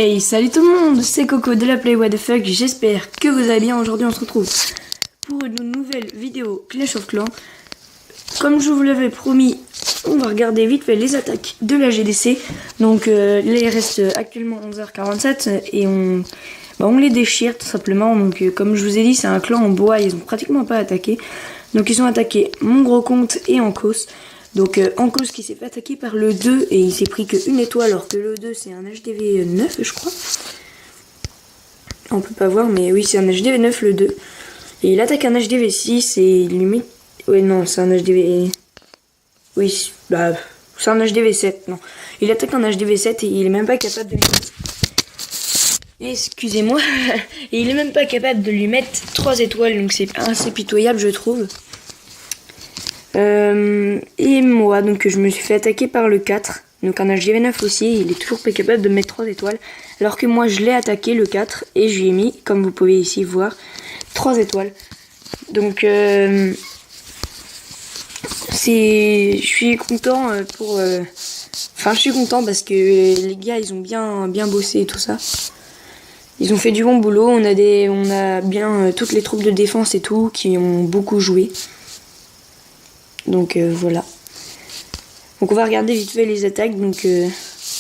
Hey, salut tout le monde, c'est Coco de la Play What the Fuck, j'espère que vous allez bien. Aujourd'hui on se retrouve pour une nouvelle vidéo Clash of Clans. Comme je vous l'avais promis, on va regarder vite fait les attaques de la GDC. Donc là il reste actuellement 11h47 et on les déchire tout simplement. Donc comme je vous ai dit, c'est un clan en bois, ils ont pratiquement pas attaqué. Donc ils ont attaqué mon gros compte et Ankos. Donc Ankos qui s'est fait attaquer par le 2 et il s'est pris qu'une étoile alors que le 2 c'est un HDV 9 je crois. On peut pas voir mais oui c'est un HDV 9 le 2. Et il attaque un HDV 6 et limite... Ouais non c'est un HDV... Oui bah c'est un HDV 7 non. Il attaque un HDV 7 et il est même pas capable de lui mettre... Excusez-moi. Et il est même pas capable de lui mettre 3 étoiles donc c'est assez pitoyable je trouve. Et moi, donc je me suis fait attaquer par le 4, donc un HDV9 aussi, il est toujours pas capable de mettre 3 étoiles, alors que moi je l'ai attaqué le 4 et je lui ai mis, comme vous pouvez ici voir, 3 étoiles. Donc je suis content pour... Enfin je suis content parce que les gars ils ont bien bossé et tout ça. Ils ont fait du bon boulot, on a bien toutes les troupes de défense et tout qui ont beaucoup joué. Donc voilà. Donc on va regarder vite fait les attaques. Donc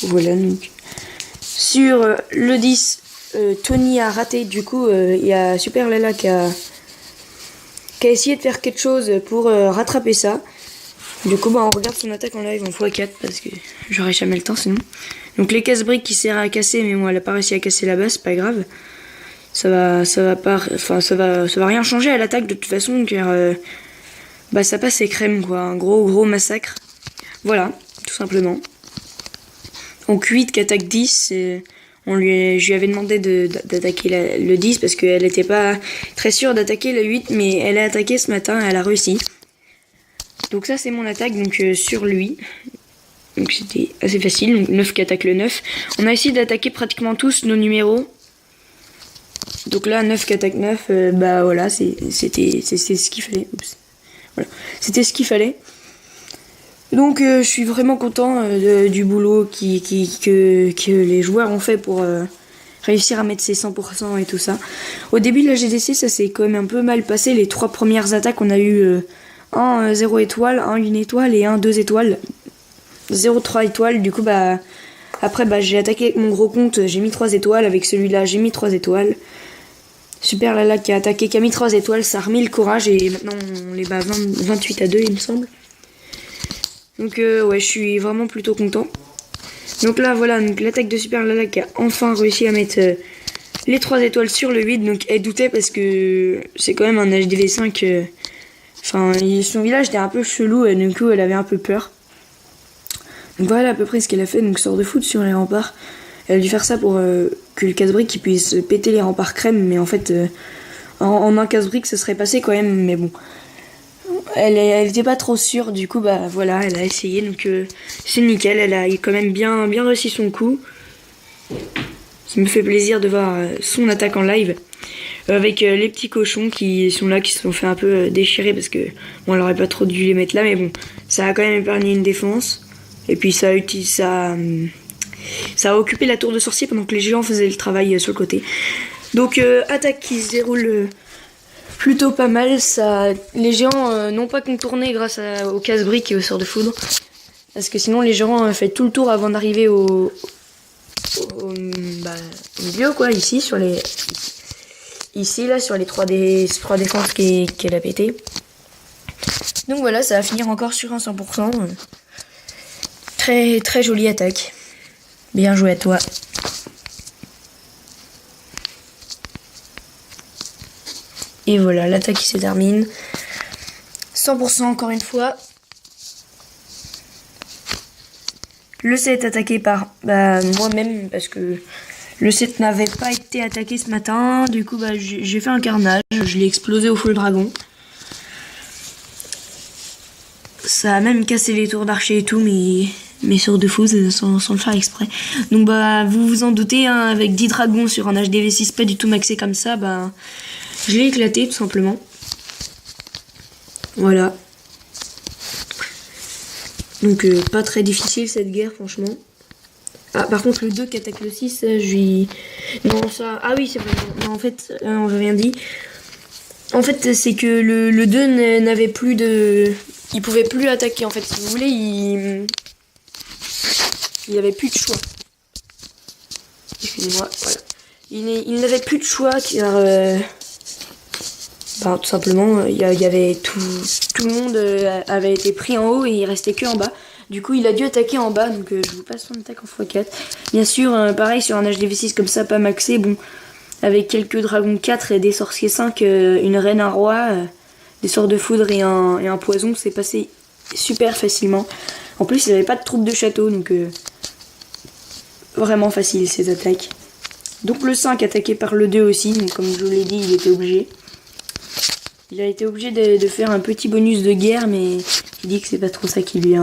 voilà. Donc sur le 10, Tony a raté. Du coup, il y a Super Lala qui a essayé de faire quelque chose pour rattraper ça. Du coup, on regarde son attaque en live en x4 parce que j'aurais jamais le temps sinon. Donc les casse-briques qui sert à casser, mais moi elle a pas réussi à casser la base, c'est pas grave. Ça va rien changer à l'attaque de toute façon car ça passe et crème quoi, un gros massacre. Voilà, tout simplement. Donc 8 qui attaque 10, je lui avais demandé d'attaquer le 10 parce qu'elle n'était pas très sûre d'attaquer le 8, mais elle a attaqué ce matin, elle a réussi. Donc ça c'est mon attaque donc sur lui. Donc c'était assez facile, donc 9 qui attaque le 9. On a essayé d'attaquer pratiquement tous nos numéros. Donc là 9 qui attaque 9, voilà, c'était ce qu'il fallait. Oups. Voilà. C'était ce qu'il fallait. Donc je suis vraiment content du boulot que les joueurs ont fait pour réussir à mettre ses 100% et tout ça. Au début de la GDC, ça s'est quand même un peu mal passé. Les 3 premières attaques, on a eu un 0 étoile, un 1 étoile et un 2 étoiles. 0 3 étoiles. Du coup, après, j'ai attaqué avec mon gros compte, j'ai mis 3 étoiles. Avec celui-là, j'ai mis 3 étoiles. Super Lala qui a attaqué, qui a mis 3 étoiles, ça a remis le courage et maintenant on les bat 28 à 2 il me semble. Donc ouais je suis vraiment plutôt content. Donc là voilà, donc l'attaque de Super Lala qui a enfin réussi à mettre les 3 étoiles sur le 8. Donc elle doutait parce que c'est quand même un HDV5. Enfin son village était un peu chelou et du coup elle avait un peu peur. Donc voilà à peu près ce qu'elle a fait, donc sort de foot sur les remparts. Elle a dû faire ça pour que le casse-brique puisse péter les remparts crème, mais en fait, en un casse-brique, ça serait passé quand même, mais bon. Elle était pas trop sûre, du coup, voilà, elle a essayé, donc c'est nickel, elle a quand même bien réussi son coup. Ça me fait plaisir de voir son attaque en live, avec les petits cochons qui sont là, qui se sont fait un peu déchirer, parce que, bon, elle aurait pas trop dû les mettre là, mais bon, ça a quand même épargné une défense, et puis ça a occupé la tour de sorcier pendant que les géants faisaient le travail sur le côté. Donc attaque qui se déroule plutôt pas mal. Les géants n'ont pas contourné grâce au casse-brique et au sort de foudre. Parce que sinon les géants ont fait tout le tour avant d'arriver au milieu quoi, ici sur les... Ici là sur les 3 défenses qu'elle a pété. Donc voilà, ça va finir encore sur un 100%. Très très jolie attaque. Bien joué à toi. Et voilà, l'attaque qui se termine. 100% encore une fois. Le 7 attaqué par moi-même parce que le 7 n'avait pas été attaqué ce matin. Du coup, j'ai fait un carnage. Je l'ai explosé au full dragon. Ça a même cassé les tours d'archer et tout, mais sur de fous sans le faire exprès. Donc vous vous en doutez, hein, avec 10 dragons sur un HDV6 pas du tout maxé comme ça, je l'ai éclaté tout simplement. Voilà. Donc pas très difficile cette guerre franchement. Ah, par contre, le 2 qui attaque le 6, je lui... Non, ça... Ah oui, c'est vrai. Non, en fait, non, j'ai rien dit. En fait, c'est que le 2 n'avait plus de... Il pouvait plus attaquer, en fait. Si vous voulez, il avait plus de choix. Excusez-moi, voilà. Il n'avait plus de choix, car... tout simplement, il y avait tout le monde avait été pris en haut et il restait que en bas. Du coup, il a dû attaquer en bas, donc je vous passe son attaque en x4. Bien sûr, pareil, sur un HDV6 comme ça, pas maxé, bon, avec quelques dragons 4 et des sorciers 5, une reine, un roi, des sorts de foudre et un poison, c'est passé super facilement. En plus, il n'avait pas de troupes de château, donc vraiment facile ces attaques. Donc le 5 attaqué par le 2 aussi, donc comme je vous l'ai dit, il était obligé. Il a été obligé de faire un petit bonus de guerre, mais il dit que c'est pas trop ça qui lui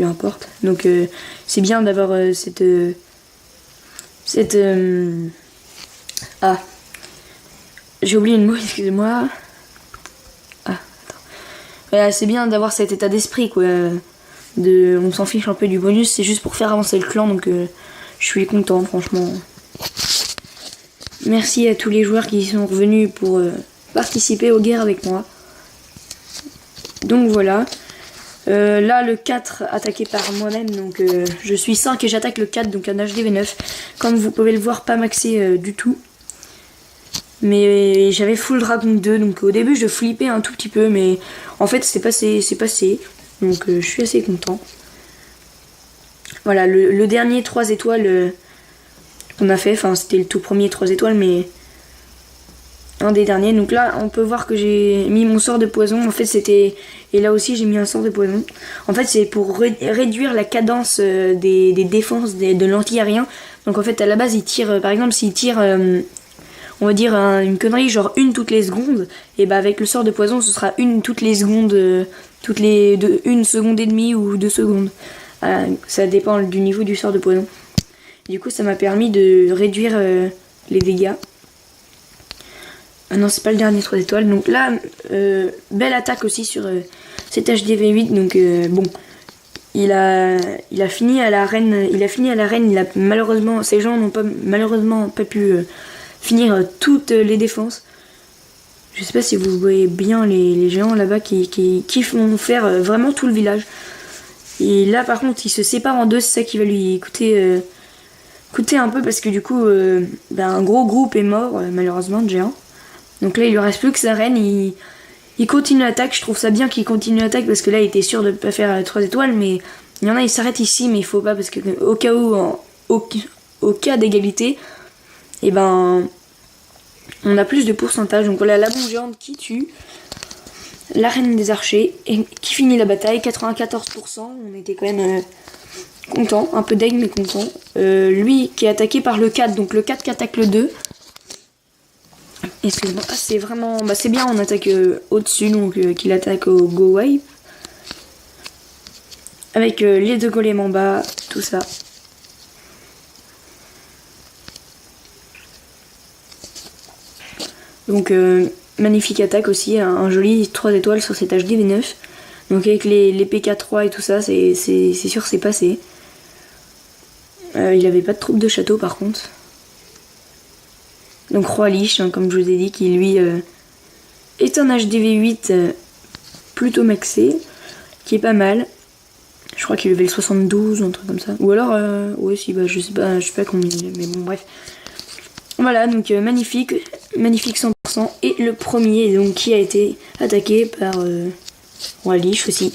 importe. Donc c'est bien d'avoir Ah, j'ai oublié une mot, excusez-moi. Ah, attends. Voilà, c'est bien d'avoir cet état d'esprit, quoi. On s'en fiche un peu du bonus, c'est juste pour faire avancer le clan, donc je suis content, franchement. Merci à tous les joueurs qui sont revenus pour... participer aux guerres avec moi. Donc voilà. Là le 4 attaqué par moi-même, donc je suis 5 et j'attaque le 4, donc un HDV9. Comme vous pouvez le voir, pas maxé du tout. Mais j'avais full dragon 2, donc au début je flippais un tout petit peu, mais en fait c'est passé. Donc je suis assez content. Voilà, le dernier 3 étoiles qu'on a fait, enfin c'était le tout premier 3 étoiles, mais un des derniers. Donc là on peut voir que j'ai mis mon sort de poison. En fait c'était... Et là aussi j'ai mis un sort de poison. En fait c'est pour réduire la cadence des défenses de l'anti-aérien. Donc en fait à la base il tire, par exemple s'il tire on va dire une connerie genre une toutes les secondes, et bah avec le sort de poison ce sera une toutes les secondes, toutes les une seconde et demie ou 2 secondes. Ça dépend du niveau du sort de poison. Du coup ça m'a permis de réduire les dégâts. Ah non, c'est pas le dernier 3 étoiles. Donc là, belle attaque aussi sur cet HDV8. Donc bon, il a fini à l'arène. Malheureusement, ces gens n'ont malheureusement pas pu finir toutes les défenses. Je sais pas si vous voyez bien les géants là-bas qui vont faire vraiment tout le village. Et là, par contre, il se sépare en deux. C'est ça qui va lui coûter un peu, parce que du coup, un gros groupe est mort malheureusement de géants. Donc là il lui reste plus que sa reine, il continue l'attaque. Je trouve ça bien qu'il continue l'attaque, parce que là il était sûr de pas faire 3 étoiles, mais il y en a, il s'arrête ici, mais il faut pas, parce que au cas où, au cas d'égalité, et ben on a plus de pourcentage. Donc voilà, la bombe géante qui tue la reine des archers et qui finit la bataille, 94%. On était quand même content, un peu deg mais content. Lui qui est attaqué par le 4, donc le 4 qui attaque le 2. Excuse-moi, c'est vraiment... c'est bien, on attaque au-dessus, donc qu'il attaque au go wipe. Avec les 2 golems en bas, tout ça. Donc magnifique attaque aussi, un joli 3 étoiles sur cet HDV9. Donc avec les PK3 et tout ça, c'est sûr c'est passé. Il avait pas de troupe de château par contre. Donc Roi Lich, comme je vous ai dit, qui lui est un HDV8 plutôt maxé, qui est pas mal. Je crois qu'il est level 72 ou un truc comme ça. Ou alors, ouais si, je sais pas combien il est, mais bon bref. Voilà, donc magnifique 100%. Et le premier donc qui a été attaqué par Roi Lich aussi.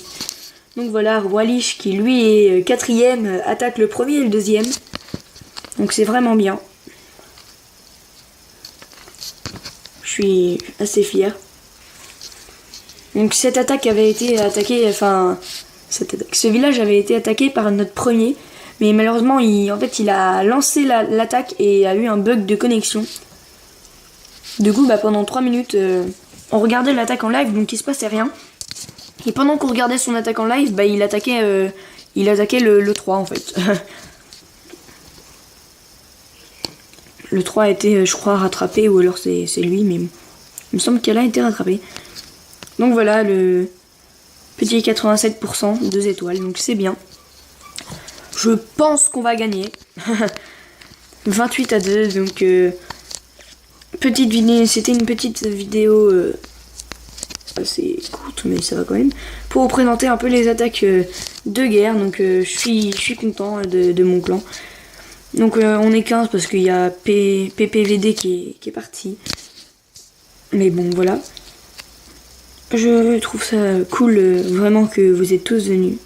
Donc voilà, Roi Lich qui lui est 4ème, attaque le premier et le 2ème. Donc c'est vraiment bien. Je suis assez fier. Donc cette attaque avait été attaquée, ce village avait été attaqué par notre premier, mais malheureusement il a lancé l'attaque et a eu un bug de connexion. Du coup pendant 3 minutes on regardait l'attaque en live, donc il se passait rien. Et pendant qu'on regardait son attaque en live, il attaquait le 3 en fait. Le 3 a été, je crois, rattrapé, ou alors c'est lui, mais il me semble qu'elle a été rattrapée. Donc voilà, le petit 87%, 2 étoiles, donc c'est bien. Je Je pense qu'on va gagner. 28-2, donc petite vidéo, c'était une petite vidéo assez courte, mais ça va quand même, pour vous présenter un peu les attaques de guerre. Donc je suis content de mon clan. Donc on est 15 parce qu'il y a PPVD qui est parti. Mais bon, voilà. Je trouve ça cool, vraiment, que vous êtes tous venus.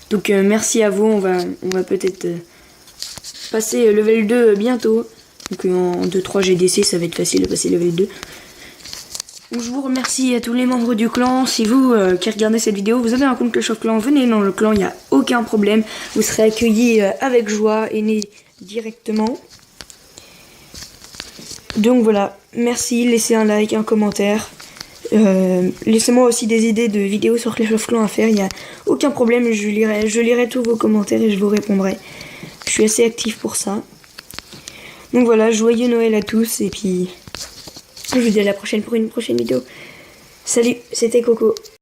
Donc merci à vous, on va peut-être passer level 2 bientôt. Donc en 2-3 GDC, ça va être facile de passer level 2. Donc, je vous remercie à tous les membres du clan. Si vous qui regardez cette vidéo, vous avez un compte Clash of Clans, venez dans le clan, il n'y a aucun problème. Vous serez accueillis avec joie et nés directement. Donc voilà, merci, laissez un like, un commentaire. Laissez-moi aussi des idées de vidéos sur Clash of Clans à faire, il n'y a aucun problème, je lirai tous vos commentaires et je vous répondrai. Je suis assez actif pour ça. Donc voilà, joyeux Noël à tous et puis je vous dis à la prochaine pour une prochaine vidéo. Salut, c'était Coco.